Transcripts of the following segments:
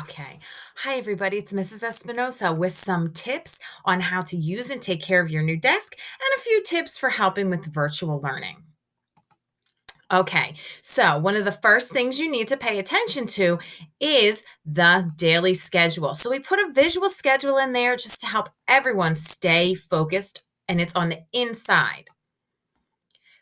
Okay. Hi, everybody. It's Mrs. Espinosa with some tips on how to use and take care of your new desk and a few tips for helping with virtual learning. Okay, so one of the first things you need to pay attention to is the daily schedule. So we put a visual schedule in there just to help everyone stay focused, and it's on the inside.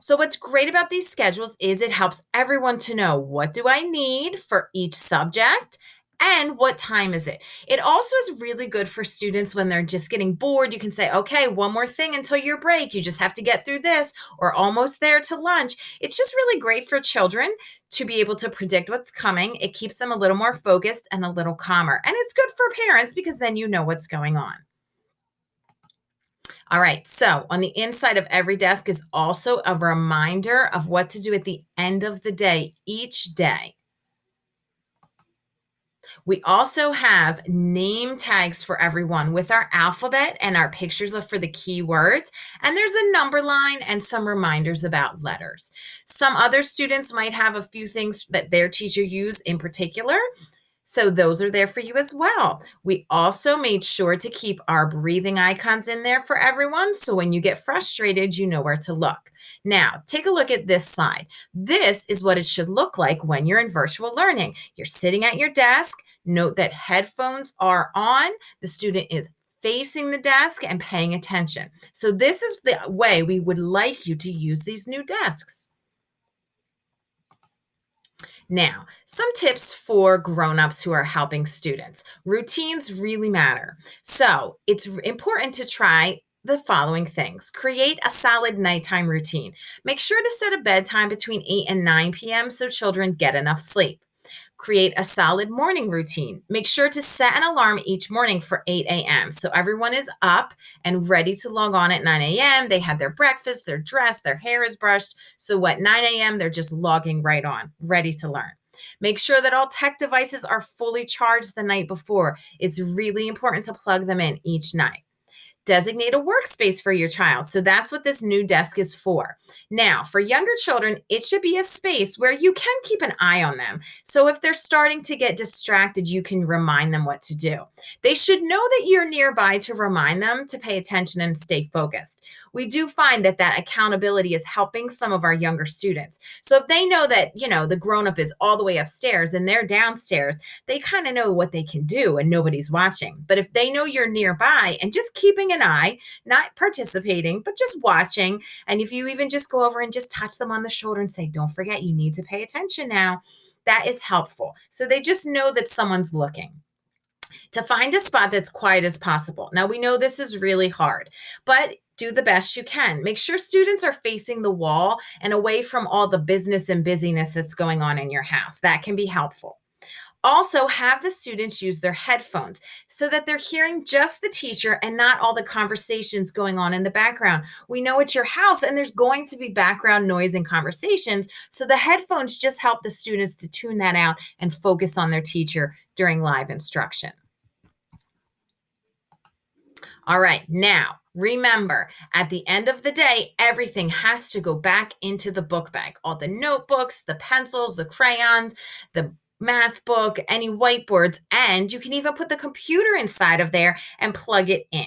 So what's great about these schedules is it helps everyone to know what do I need for each subject and what time is it. It also is really good for students when they're just getting bored. You can say, okay, one more thing until your break. You just have to get through this or almost there to lunch. It's just really great for children to be able to predict what's coming. It keeps them a little more focused and a little calmer. And it's good for parents because then you know what's going on. All right. So on the inside of every desk is also a reminder of what to do at the end of the day, each day. We also have name tags for everyone with our alphabet and our pictures for the keywords. And there's a number line and some reminders about letters. Some other students might have a few things that their teacher used in particular. So those are there for you as well. We also made sure to keep our breathing icons in there for everyone. So when you get frustrated, you know where to look. Now, take a look at this slide. This is what it should look like when you're in virtual learning. You're sitting at your desk. Note that headphones are on. The student is facing the desk and paying attention. So this is the way we would like you to use these new desks. Now, some tips for grown-ups who are helping students. Routines really matter. So it's important to try the following things. Create a solid nighttime routine. Make sure to set a bedtime between 8 and 9 p.m. so children get enough sleep. Create a solid morning routine. Make sure to set an alarm each morning for 8 a.m. so everyone is up and ready to log on at 9 a.m. They had their breakfast, they're dressed, their hair is brushed. So at 9 a.m., they're just logging right on, ready to learn. Make sure that all tech devices are fully charged the night before. It's really important to plug them in each night. Designate a workspace for your child. So that's what this new desk is for. Now, for younger children, it should be a space where you can keep an eye on them. So if they're starting to get distracted, you can remind them what to do. They should know that you're nearby to remind them to pay attention and stay focused. We do find that accountability is helping some of our younger students. So if they know that, the grown up is all the way upstairs and they're downstairs, they kind of know what they can do and nobody's watching. But if they know you're nearby and just keeping an eye, not participating, but just watching, and if you even just go over and just touch them on the shoulder and say, don't forget, you need to pay attention now, that is helpful. So they just know that someone's looking. To find a spot that's quiet as possible. Now, we know this is really hard, but do the best you can. Make sure students are facing the wall and away from all the business and busyness that's going on in your house. That can be helpful. Also, have the students use their headphones so that they're hearing just the teacher and not all the conversations going on in the background. We know it's your house and there's going to be background noise and conversations. So the headphones just help the students to tune that out and focus on their teacher during live instruction. All right, now remember, at the end of the day, everything has to go back into the book bag. All the notebooks, the pencils, the crayons, the math book, any whiteboards, and you can even put the computer inside of there and plug it in.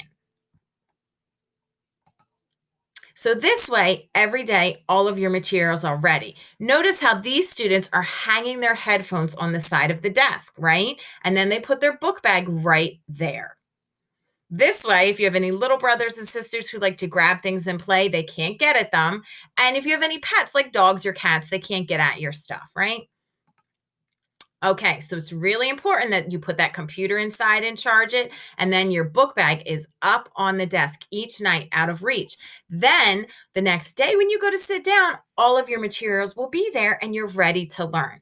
So this way, every day, all of your materials are ready. Notice how these students are hanging their headphones on the side of the desk, right? And then they put their book bag right there. This way, if you have any little brothers and sisters who like to grab things and play, they can't get at them. And if you have any pets like dogs or cats, they can't get at your stuff, right? Okay, so it's really important that you put that computer inside and charge it, and then your book bag is up on the desk each night out of reach. Then the next day when you go to sit down, all of your materials will be there and you're ready to learn.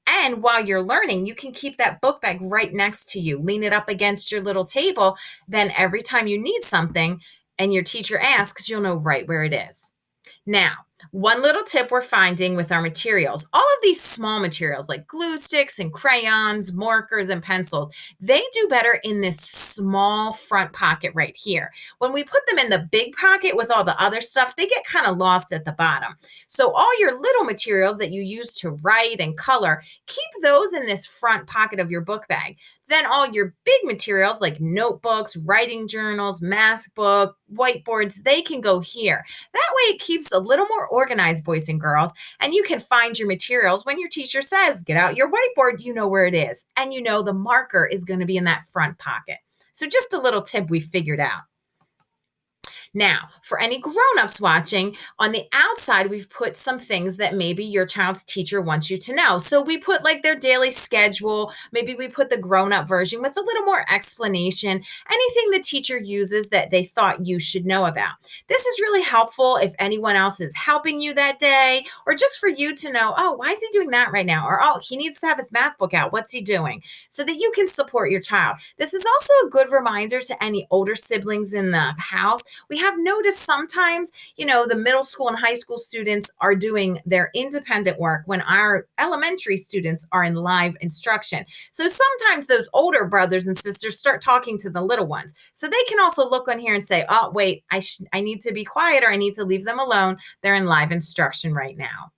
And while you're learning, you can keep that book bag right next to you, lean it up against your little table. Then every time you need something and your teacher asks, you'll know right where it is. Now, One little tip we're finding with our materials, all of these small materials like glue sticks and crayons, markers, and pencils, they do better in this small front pocket right here. When we put them in the big pocket with all the other stuff, they get kind of lost at the bottom. So all your little materials that you use to write and color, keep those in this front pocket of your book bag. Then all your big materials like notebooks, writing journals, math book, whiteboards, they can go here. That way it keeps a little more organized, boys and girls, and you can find your materials when your teacher says, get out your whiteboard, you know where it is. And you know the marker is going to be in that front pocket. So just a little tip we figured out. Now, for any grown-ups watching, on the outside, we've put some things that maybe your child's teacher wants you to know. So we put like their daily schedule. Maybe we put the grown-up version with a little more explanation, anything the teacher uses that they thought you should know about. This is really helpful if anyone else is helping you that day, or just for you to know, oh, why is he doing that right now? Or, oh, he needs to have his math book out. What's he doing? So that you can support your child. This is also a good reminder to any older siblings in the house. We have noticed sometimes, the middle school and high school students are doing their independent work when our elementary students are in live instruction. So sometimes those older brothers and sisters start talking to the little ones. So they can also look on here and say, oh, wait, I need to be quiet, or I need to leave them alone. They're in live instruction right now.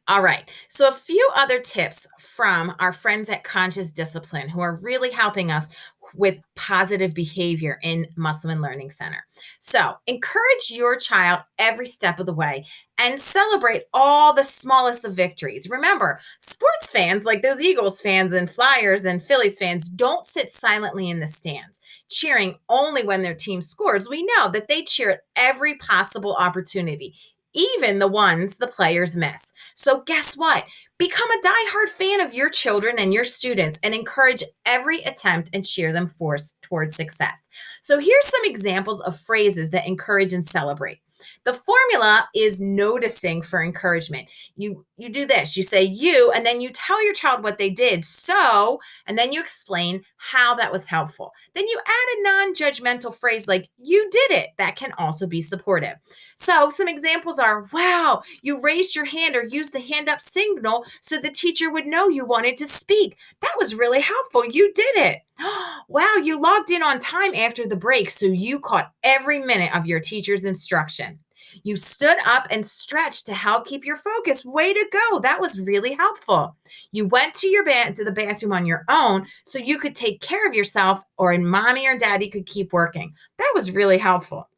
All right. So a few other tips from our friends at Conscious Discipline who are really helping us with positive behavior in Musselman Learning Center. So encourage your child every step of the way and celebrate all the smallest of victories. Remember, sports fans like those Eagles fans and Flyers and Phillies fans don't sit silently in the stands, cheering only when their team scores. We know that they cheer at every possible opportunity, even the ones the players miss. So guess what? Become a diehard fan of your children and your students and encourage every attempt and cheer them towards success. So here's some examples of phrases that encourage and celebrate. The formula is noticing for encouragement. You do this, you say you, and then you tell your child what they did. So, and then you explain how that was helpful. Then you add a non-judgmental phrase like you did it. That can also be supportive. So some examples are, wow, you raised your hand or used the hand up signal so the teacher would know you wanted to speak. That was really helpful. You did it. Wow, you logged in on time after the break, so you caught every minute of your teacher's instruction. You stood up and stretched to help keep your focus. Way to go. That was really helpful. You went to the bathroom on your own so you could take care of yourself, or mommy or daddy could keep working. That was really helpful.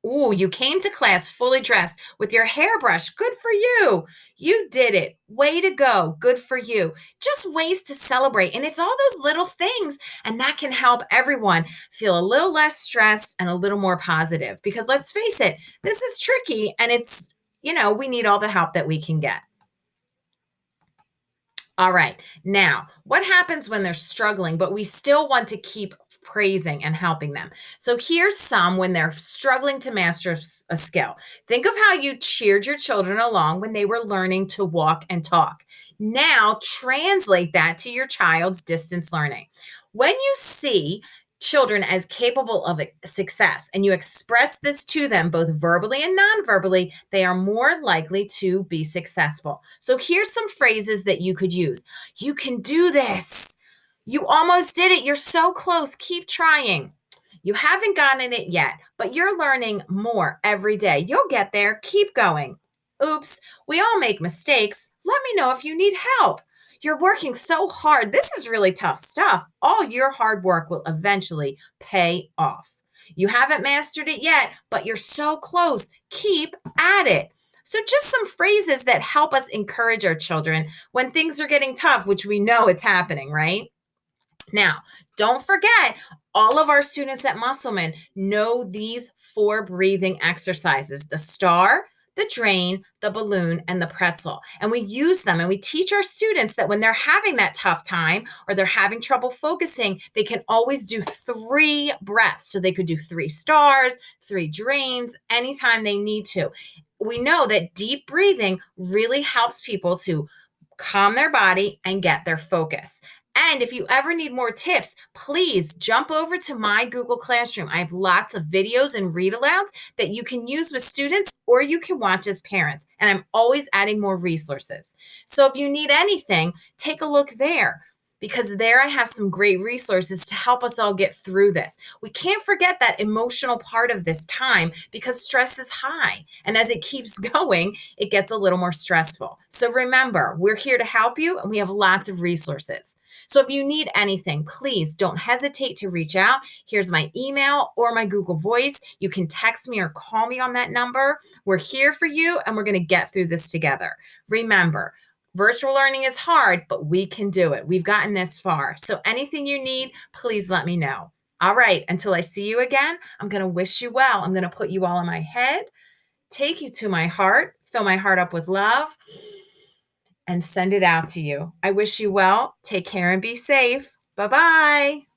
Ooh, you came to class fully dressed with your hairbrush. Good for you. You did it. Way to go. Good for you. Just ways to celebrate. And it's all those little things. And that can help everyone feel a little less stressed and a little more positive. Because let's face it, this is tricky. And it's, we need all the help that we can get. All right. Now, what happens when they're struggling, but we still want to keep praising and helping them? So here's some when they're struggling to master a skill. Think of how you cheered your children along when they were learning to walk and talk. Now translate that to your child's distance learning. When you see children as capable of success and you express this to them both verbally and non-verbally, they are more likely to be successful. So here's some phrases that you could use. You can do this. You almost did it. You're so close. Keep trying. You haven't gotten it yet, but you're learning more every day. You'll get there. Keep going. Oops, we all make mistakes. Let me know if you need help. You're working so hard. This is really tough stuff. All your hard work will eventually pay off. You haven't mastered it yet, but you're so close. Keep at it. So just some phrases that help us encourage our children when things are getting tough, which we know it's happening, right? Now, don't forget, all of our students at Musselman know these 4 breathing exercises: the star, the drain, the balloon, and the pretzel. And we use them and we teach our students that when they're having that tough time or they're having trouble focusing, they can always do 3 breaths. So they could do 3 stars, 3 drains, anytime they need to. We know that deep breathing really helps people to calm their body and get their focus. And if you ever need more tips, please jump over to my Google Classroom. I have lots of videos and read alouds that you can use with students or you can watch as parents. And I'm always adding more resources. So if you need anything, take a look there, because there I have some great resources to help us all get through this. We can't forget that emotional part of this time because stress is high. And as it keeps going, it gets a little more stressful. So remember, we're here to help you and we have lots of resources. So if you need anything, please don't hesitate to reach out. Here's my email or my Google Voice. You can text me or call me on that number. We're here for you and we're going to get through this together. Remember, virtual learning is hard, but we can do it. We've gotten this far. So anything you need, please let me know. All right, until I see you again, I'm going to wish you well. I'm going to put you all in my head, take you to my heart, fill my heart up with love, and send it out to you. I wish you well. Take care and be safe. Bye-bye.